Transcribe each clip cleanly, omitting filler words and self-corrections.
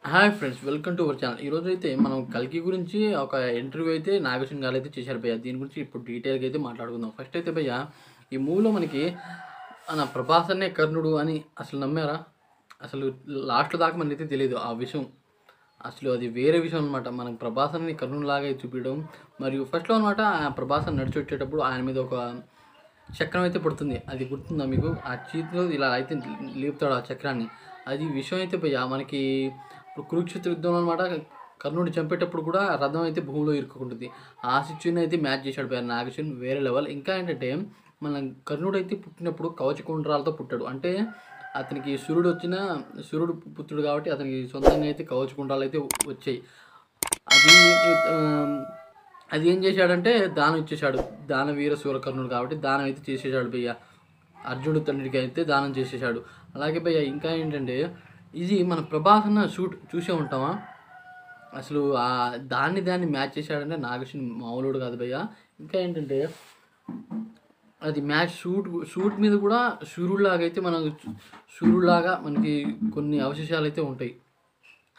Hi friends, welcome to our channel. ఈరోజు అయితే మనం కల్కి గురించి ఒక ఇంటర్వ్యూ అయితే నాగేశ్వరన్ గారు అయితే చేశారు భయ్య. దీని గురించి ఇప్పుడు డీటెయిల్గా అయితే మాట్లాడుకుందాం. ఫస్ట్ అయితే భయ్య, ఈ మూవీలో మనకి ప్రభాస్ అనే కర్ణుడు అని అసలు నమ్మారా? అసలు లాస్ట్ దాకా మనకైతే తెలియదు ఆ విషయం. అసలు అది వేరే విషయం అనమాట. మనకు ప్రభాస్ అని కర్ణుడు లాగా చూపించడం, మరియు ఫస్ట్లో అనమాట ఆ ప్రభాస్ అని నడిచి వచ్చేటప్పుడు ఆయన మీద ఒక చక్రం అయితే పడుతుంది. అది గుర్తుందా మీకు? ఆ చేతిలో ఇలా అయితే లేపుతాడు ఆ చక్రాన్ని. అది విషయం అయితే భయ్య మనకి ఇప్పుడు కురుక్షేత్ర యుద్ధంలో అనమాట. కర్ణుడిని చంపేటప్పుడు కూడా రథం అయితే భూమిలో ఇరుక్కుంటుంది. ఆ సిచ్యువేషన్ అయితే మ్యాచ్ చేశాడు భయ్య నాగేశ్వరన్, వేరే లెవెల్. ఇంకా ఏంటంటే మన కర్ణుడు అయితే పుట్టినప్పుడు కవచకుండరాలతో పుట్టాడు. అంటే అతనికి సూర్యుడు పుత్రుడు కాబట్టి అతనికి సొంతంగా అయితే కవచకుండరాలు అయితే వచ్చాయి. అది అది ఏం చేశాడంటే దానం ఇచ్చేశాడు. వీర సూరకర్ణుడు కాబట్టి దానం అయితే చేసేసాడు భయ్య. అర్జునుడు తండ్రికి అయితే దానం చేసేసాడు. అలాగే భయ్య ఇంకా ఏంటంటే ఇది మన ప్రభాస్ అన్న షూట్ చూసే ఉంటామా? అసలు దాన్ని మ్యాచ్ చేశాడంటే నాగేశ్వరన్ మామూలుడు కాదు భయ్య. ఇంకా ఏంటంటే అది మ్యాచ్ షూట్ మీద కూడా సూర్యుడిలాగా అయితే సూర్యుడిలాగా మనకి కొన్ని అవశేషాలు అయితే ఉంటాయి.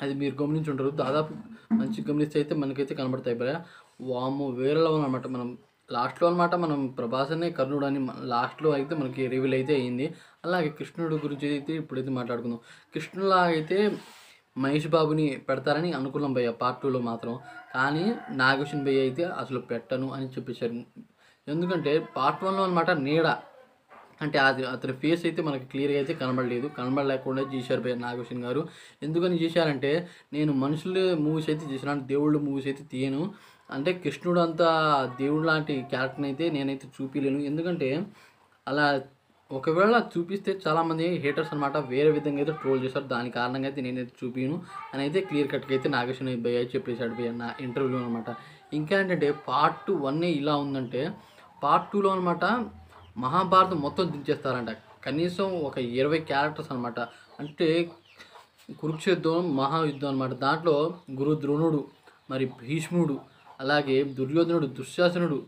అది మీరు గమనించి ఉంటారు. దాదాపు మంచి గమనిస్తే అయితే మనకైతే కనబడతాయి భయ్య. వాము వేరే లెవెల్ అనమాట. మనం లాస్ట్లో అనమాట మనం ప్రభాస్ అనే కర్ణుడు అని లాస్ట్లో అయితే మనకి రివీల్ అయితే అయ్యింది. అలాగే కృష్ణుడు గురించి అయితే ఇప్పుడైతే మాట్లాడుకుందాం. కృష్ణులాగా అయితే మహేష్ బాబుని పెడతారని అనుకున్నాం భయ్య పార్ట్ 2లో మాత్రం. కానీ నాగేశ్వరన్ భయ్య అయితే అసలు పెట్టను అని చెప్పేశారు. ఎందుకంటే పార్ట్ 1లో అనమాట నీడ అంటే అది అతని ఫేస్ అయితే మనకి క్లియర్గా అయితే కనబడలేకుండా చేశారు భయ్య నాగేశ్వరన్ గారు. ఎందుకని చేశారంటే నేను మనుషుల మూవీస్ అయితే చేశాను, దేవుళ్ళ మూవీస్ అయితే తీయను. అంటే కృష్ణుడు అంత దేవుడు లాంటి క్యారెక్టర్ని అయితే నేనైతే చూపించలేను. ఎందుకంటే అలా ఒకవేళ చూపిస్తే చాలామంది హేటర్స్ అనమాట వేరే విధంగా అయితే ట్రోల్ చేస్తారు. దాని కారణంగా అయితే నేనైతే చూపించను అని అయితే క్లియర్ కట్గా అయితే నాగేశ్వరన్ భయ్య చెప్పేశాడు భయ్య నా ఇంటర్వ్యూలో అనమాట. ఇంకా ఏంటంటే పార్ట్ 1 ఇలా ఉందంటే పార్ట్ 2లో అనమాట మహాభారతం మొత్తం దించేస్తారంట. కనీసం ఒక 20 క్యారెక్టర్స్ అనమాట. అంటే కురుక్షేత్రం మహాయుద్ధం అనమాట. దాంట్లో గురు ద్రోణుడు, మరి భీష్ముడు, అలాగే దుర్యోధనుడు, దుశ్శాసనుడు,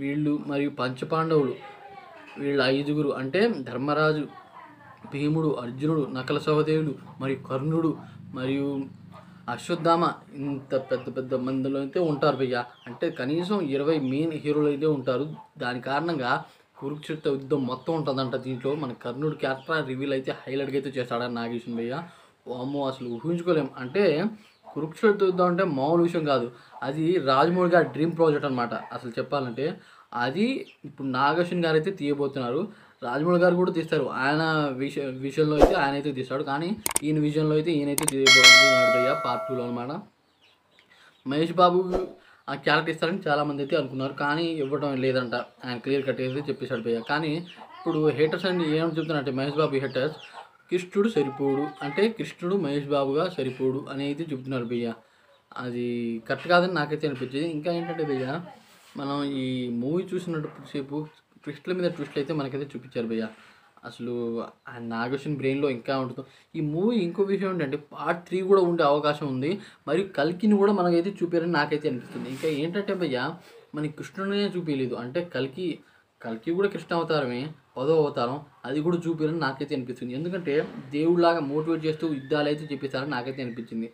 వీళ్ళు మరియు పంచపాండవులు, వీళ్ళ 5గురు అంటే ధర్మరాజు, భీముడు, అర్జునుడు, నకల సహదేవులు, మరియు కర్ణుడు, మరియు అశ్వత్థామ, ఇంత పెద్ద పెద్ద మందిలో అయితే ఉంటారు భయ్య. అంటే కనీసం 20 మెయిన్ హీరోలు అయితే ఉంటారు. దాని కారణంగా కురుక్షేత్ర యుద్ధం మొత్తం ఉంటుందంట. దీంట్లో మన కర్ణుడు క్యారెక్టర్ రివీల్ అయితే హైలైట్గా అయితే చేస్తాడని నాగేశ్వరన్ భయ్య. వామ్మో అసలు ఊహించుకోలేం. అంటే కురుక్షేత్ర యుద్ధం అంటే మామూలు విషయం కాదు. అది రాజమౌళి గారి డ్రీమ్ ప్రాజెక్ట్ అనమాట. అసలు చెప్పాలంటే అది ఇప్పుడు నాగేశ్వరన్ గారు అయితే తీయబోతున్నారు. రాజమౌళి గారు కూడా తీస్తారు. ఆయన విషయంలో అయితే ఆయన అయితే తీస్తాడు. కానీ ఈయన విషయంలో అయితే ఈయనైతే తీయబోతున్నాడు భయ్య పార్ట్ 2లో అనమాట. మహేష్ బాబు ఆ క్యారెక్టర్ ఇస్తారని చాలామంది అయితే అనుకున్నారు. కానీ ఇవ్వడం లేదంట. ఆయన క్లియర్ కట్ అయితే చెప్పేశాడు భయ్య. కానీ ఇప్పుడు హేటర్స్ అండి ఏమని చెప్తున్నారంటే మహేష్ బాబు హేటర్స్ కృష్ణుడు సరిపోడు, అంటే కృష్ణుడు మహేష్ బాబుగా సరిపోడు అని అయితే చెప్తున్నారు భయ్య. అది కరెక్ట్ కాదని నాకైతే అనిపించింది. ఇంకా ఏంటంటే భయ్య మనం ఈ మూవీ చూసినప్పుడు సేపు ట్విస్ట్ల మీద ట్విస్ట్లు అయితే మనకైతే చూపించారు భయ్య. అసలు ఆ నాగేశ్వరన్ బ్రెయిన్లో ఇంకా ఉంటుంది. ఈ మూవీ ఇంకో విషయం ఏంటంటే పార్ట్ 3 కూడా ఉండే అవకాశం ఉంది. మరియు కల్కిని కూడా మనకైతే చూపారని నాకైతే అనిపిస్తుంది. ఇంకా ఏంటంటే భయ్య మనకి కృష్ణుడినే చూపించలేదు. అంటే కల్కి కూడా కృష్ణ అవతారమే, 10వ అవతారం, అది కూడా చూపారని నాకైతే అనిపిస్తుంది. ఎందుకంటే దేవుడిలాగా మోటివేట్ చేస్తూ యుద్ధాలు అయితే చెప్పేశారని నాకైతే అనిపించింది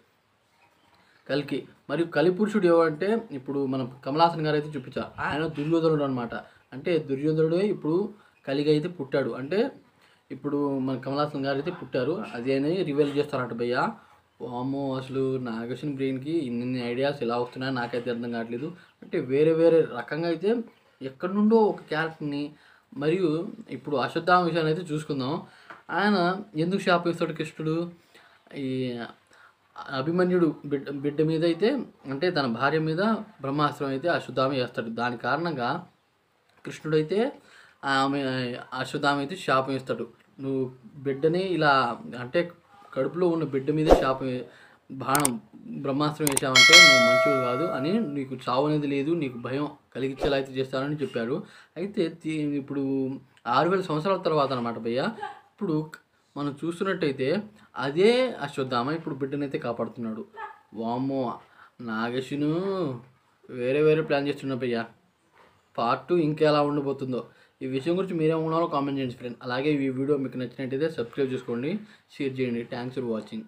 కల్కి. మరియు కలిపురుషుడు ఎవరంటే ఇప్పుడు మనం కమలాసన్ గారు అయితే చూపించారు. ఆయన దుర్యోధనుడు అనమాట. అంటే దుర్యోధనుడే ఇప్పుడు కలిగి అయితే పుట్టాడు. అంటే ఇప్పుడు మన కమలాసన్ గారు అయితే పుట్టారు. అది అని రివీల్ చేస్తారంట భయ్య. వామో అసలు నాగేశ్వరన్ బ్రెయిన్కి ఇన్ని ఐడియాస్ ఎలా వస్తున్నాయో నాకైతే అర్థం కావట్లేదు. అంటే వేరే వేరే రకంగా అయితే ఎక్కడి నుండో ఒక క్యారెక్టర్ని, మరియు ఇప్పుడు అశ్వత్థామ విషయాన్ని అయితే చూసుకుందాం. ఆయన ఎందుకు శాపం ఇస్తాడు కృష్ణుడు? ఈ అభిమన్యుడు బిడ్డ మీద అయితే, అంటే తన భార్య మీద బ్రహ్మాస్త్రం అయితే అశ్వత్థామ వేస్తాడు. దాని కారణంగా కృష్ణుడైతే ఆమె అశ్వత్థామ అయితే శాపం ఇస్తాడు. నువ్వు బిడ్డని ఇలా అంటే కడుపులో ఉన్న బిడ్డ మీద బాణం బ్రహ్మాస్త్రం వేసావంటే నువ్వు మంచివి కాదు అని, నీకు చావు అనేది లేదు, నీకు భయం కలిగించేలా అయితే చేస్తానని చెప్పారు. అయితే ఇప్పుడు 6000 సంవత్సరాల తర్వాత అనమాట భయ్య. ఇప్పుడు మనం చూస్తున్నట్టయితే అదే అశ్వత్థామ ఇప్పుడు బిడ్డనైతే కాపాడుతున్నాడు. వామ్మో నాగేశ్వను వేరే వేరే ప్లాన్ చేస్తున్నా భయ్య. పార్ట్ 2 ఇంకా ఎలా ఉండబోతుందో. ఈ విషయం గురించి మీరేమన్నారో కామెంట్ చేయండి ఫ్రెండ్. అలాగే ఈ వీడియో మీకు నచ్చినట్టయితే సబ్స్క్రైబ్ చేసుకోండి, షేర్ చేయండి. Thanks for watching.